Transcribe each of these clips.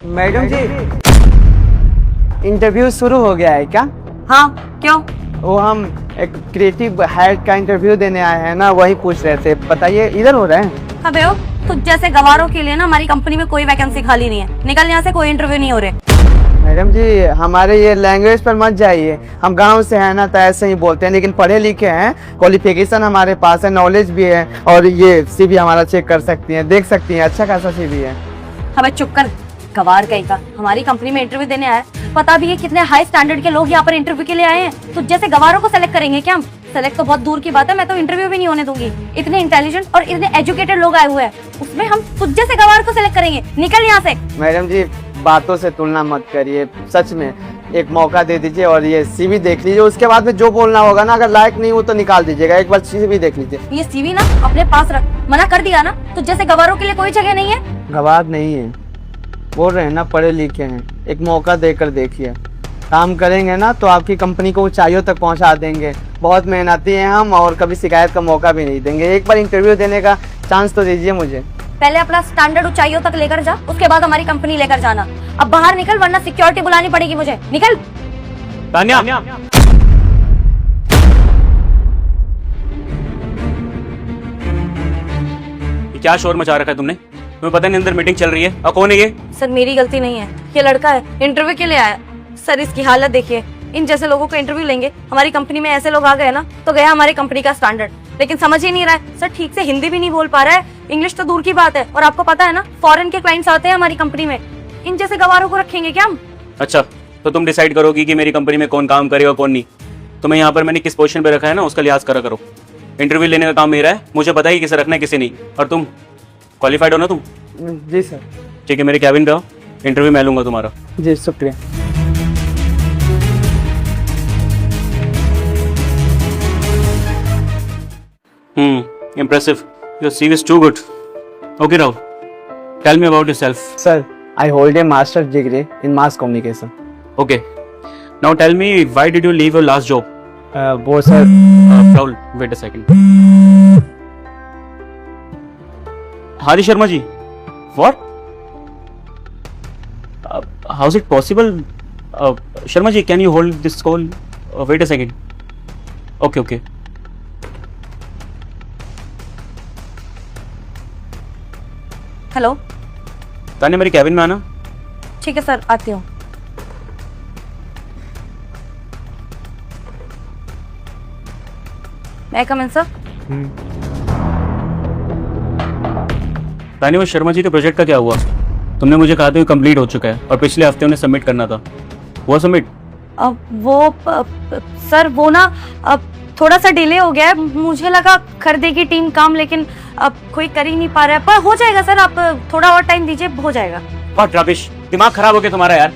Madam जी, interview शुरू हो गया है क्या? हाँ, क्यों? वो हम एक क्रिएटिव हायर का इंटरव्यू देने आए हैं ना, वही पूछ रहे थे। बताइए, इधर हो रहे हैं? अबे हो, तुझ जैसे गवारों के लिए ना हमारी कंपनी में कोई वैकेंसी खाली नहीं है। निकल यहाँ से, कोई इंटरव्यू नहीं हो रहे। मैडम जी, हमारे ये लैंग्वेज पर मत जाइए। हम गांव से हैं ना, तो ऐसे ही बोलते हैं, लेकिन पढ़े लिखे हैं, क्वालिफिकेशन हमारे पास है, नॉलेज भी है, और ये सीवी हमारा चेक कर सकती हैं, देख सकती हैं, अच्छा खासा सीवी है। अबे चुप कर, गवार कहीं का। हमारी कंपनी में इंटरव्यू देने आया है। पता भी है कितने हाई स्टैंडर्ड के लोग यहाँ पर इंटरव्यू के लिए आए हैं। तुझ जैसे गवारों को सेलेक्ट करेंगे क्या हम? सेलेक्ट तो बहुत दूर की बात है, मैं तो इंटरव्यू भी नहीं होने दूंगी। इतने इंटेलिजेंट और इतने एजुकेटेड लोग आए हुए हैं, उसमें हम तुझ जैसे गवार को सेलेक्ट करेंगे? निकल यहाँ से। मैडम जी, बातों से तुलना मत करिए, सच में एक मौका दे दीजिए और ये सीवी देख लीजिए। उसके बाद में जो बोलना होगा ना, अगर लायक नहीं हो तो निकाल दीजिएगा। एक बार सीवी देख लीजिए। ये सीवी ना अपने पास रख, मना कर दिया ना। तुझ जैसे गवारों के लिए कोई जगह नहीं है। गवार नहीं है, बोल रहे हैं ना, पढ़े लिखे हैं। एक मौका देकर देखिए, काम करेंगे ना तो आपकी कंपनी को ऊंचाइयों तक पहुंचा देंगे। बहुत मेहनती हैं हम, और कभी शिकायत का मौका भी नहीं देंगे। एक बार इंटरव्यू देने का चांस तो दीजिए मुझे। पहले अपना स्टैंडर्ड ऊंचाइयों तक लेकर जा, उसके बाद हमारी कंपनी लेकर जाना। अब बाहर निकल, वरना सिक्योरिटी बुलानी पड़ेगी मुझे। निकल। तान्या, ये क्या शोर मचा रखा है तुमने? तुम्हें पता नहीं अंदर मीटिंग चल रही है? और कौन है ये? सर मेरी गलती नहीं है, ये लड़का है, इंटरव्यू के लिए आया। सर इसकी हालत देखिए, इन जैसे लोगों को इंटरव्यू लेंगे। हमारी कंपनी में ऐसे लोग आ गए ना तो गया हमारी कंपनी का स्टैंडर्ड। लेकिन समझ ही नहीं रहा है सर, ठीक से हिंदी भी नहीं बोल पा रहा है, इंग्लिश तो दूर की बात है। और आपको पता है ना, फॉरेन के क्लाइंट्स आते हैं हमारी कंपनी में। इन जैसे गवारों को रखेंगे क्या हम? अच्छा, तो तुम डिसाइड करोगी कि मेरी कंपनी में कौन काम करेगा कौन नहीं। तुम्हें यहाँ पर मैंने किस पोजीशन पे रखा है ना, उसका लिहाज करा करो। इंटरव्यू लेने का काम मेरा है, मुझे पता है किसे रखना है किसे नहीं। और तुम क्वालिफाइड हो ना तुम? जी सर। ठीक है, मेरे कैबिन पे आओ, इंटरव्यू मैं लूंगा तुम्हारा। जी शुक्रिया। Impressive. Your CV is too good. Okay, Rahul. Tell me about yourself. Sir, I hold a master's degree in mass communication. Okay. Now tell me, why did you leave your last job? वो sir, Rahul, wait a second. Hari Sharma ji. What? How is it possible? Sharma ji, can you hold this call? Wait a second. Okay. Hello. Tanya, मेरी cabin में आना। ठीक है sir, आती हूँ। मैं कम इन sir. Tanya, वो शर्मा जी के प्रोजेक्ट का क्या हुआ? तुमने मुझे कहा था कि कंप्लीट हो चुका है और पिछले हफ्ते उन्हें सबमिट करना था। हुआ सबमिट? सर वो ना थोड़ा सा डिले हो गया है। मुझे लगा कर देगी टीम काम, लेकिन अब कोई कर ही नहीं पा रहा है। पर हो जाएगा सर, आप थोड़ा और टाइम दीजिए, हो जाएगा। बहुत रबिश, दिमाग खराब हो गया तुम्हारा यार।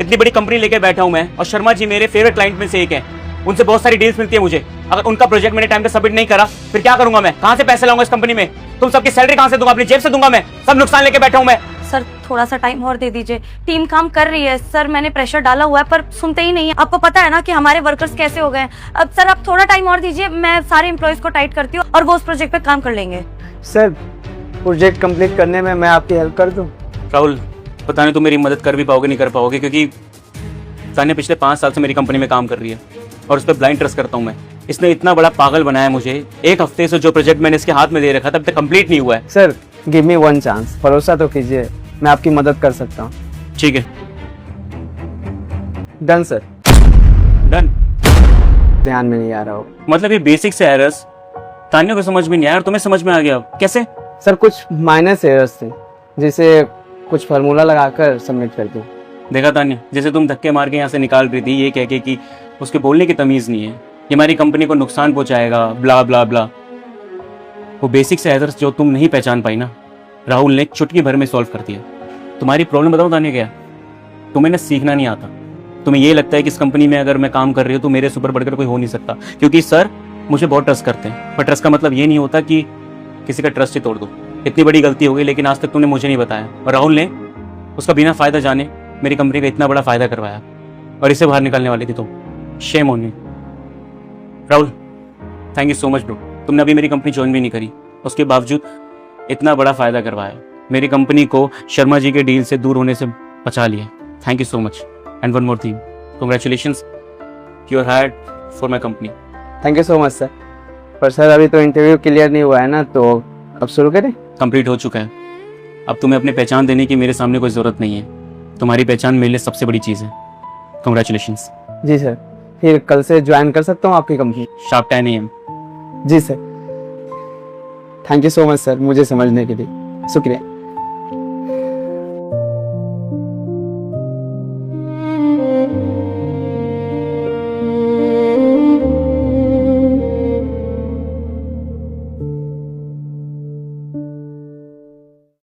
इतनी बड़ी कंपनी लेके बैठा हूं मैं, और शर्मा जी मेरे फेवरेट क्लाइंट में से एक है। उनसे बहुत सारी डील्स मिलती है मुझे। अगर उनका प्रोजेक्ट मैंने टाइम पे सबमिट नहीं करा, फिर क्या करूंगा मैं? कहां से पैसे लाऊंगा इस कंपनी में? तुम सबकी सैलरी कहां से दूंगा? अपनी जेब से दूंगा मैं? सब नुकसान लेके बैठा हूं मैं। सर थोड़ा सा टाइम और दे दीजिए, टीम काम कर रही है। सर मैंने प्रेशर डाला हुआ है, पर सुनते ही नहीं है। आपको पता है ना कि हमारे वर्कर्स कैसे हो गए हैं। अब सर आप थोड़ा टाइम और दीजिए, मैं सारे एम्प्लॉयज को टाइट करती हूँ और वो उस प्रोजेक्ट पे काम कर लेंगे। सर प्रोजेक्ट कंप्लीट करने में मैं आपकी हेल्प कर दूं? राहुल, पता नहीं तुम मेरी मदद कर भी पाओगे नहीं कर पाओगे, क्योंकि तान्या पिछले 5 साल से मेरी कंपनी में काम कर रही है और उस पर ब्लाइंड ट्रस्ट करता हूँ मैं। इसने इतना बड़ा पागल बनाया मुझे। एक हफ्ते से जो प्रोजेक्ट मैंने इसके हाथ में दे रखा था, अब तक कंप्लीट नहीं हुआ है। Sir give me one chance, भरोसा तो कीजिए, मैं आपकी मदद कर सकता हूँ। ठीक है, डन सर। डन? ध्यान में नहीं आ रहा हो। मतलब ये बेसिक से एरर्स तान्या को समझ में नहीं आया और तुम्हें समझ में आ गया, कैसे? सर कुछ माइनस एरर्स थे, जिसे कुछ फार्मूला लगाकर सबमिट कर दूं। देखा तान्या, जैसे तुम धक्के मार के यहाँ से निकाल रही थी ये कह के कि उसके बोलने की तमीज नहीं है, ये हमारी कंपनी को नुकसान पहुंचाएगा, ब्ला ब्ला ब्ला। वो बेसिक से एरर्स जो तुम नहीं पहचान पाई ना, राहुल ने चुटकी भर में सॉल्व कर दिया। तुम्हारी प्रॉब्लम बताओ तान्या क्या? तुम्हें ना सीखना नहीं आता। तुम्हें ये लगता है कि इस कंपनी में अगर मैं काम कर रही हूँ तो मेरे से ऊपर बढ़कर कोई हो नहीं सकता, क्योंकि सर मुझे बहुत ट्रस्ट करते हैं। पर ट्रस्ट का मतलब ये नहीं होता कि किसी का ट्रस्ट ही तोड़ दो। इतनी बड़ी गलती हो गई, लेकिन आज तक तुमने मुझे नहीं बताया, और राहुल ने उसका बिना फायदा जाने मेरी कंपनी का इतना बड़ा फायदा करवाया, और इसे बाहर निकालने वाली थी तुम। Shame on you. Rahul, thank you so much bro. तुमने अभी मेरी कंपनी ज्वाइन भी नहीं करी, उसके बावजूद इतना बड़ा फायदा करवाया। मेरी कंपनी को शर्मा जी के डील से दूर होने से बचा लिया। Thank you so much. And one more thing, congratulations, you are hired for my company. Thank you so much sir. पर सर अभी तो इंटरव्यू क्लियर नहीं हुआ है ना, तो अब शुरू करें? कंप्लीट हो चुका है। अब तुम्हें अपनी पहचान देने की मेरे सामने कोई ज़रूरत नहीं है। तुम्हारी पहचान मेरे लिए सबसे बड़ी चीज़ है। कंग्रेचुलेशंस। जी सर, फिर कल से ज्वाइन कर सकता हूँ आपकी कंपनी? Sharp 10 AM। जी sir. Thank you so much sir, मुझे समझने के लिए शुक्रिया।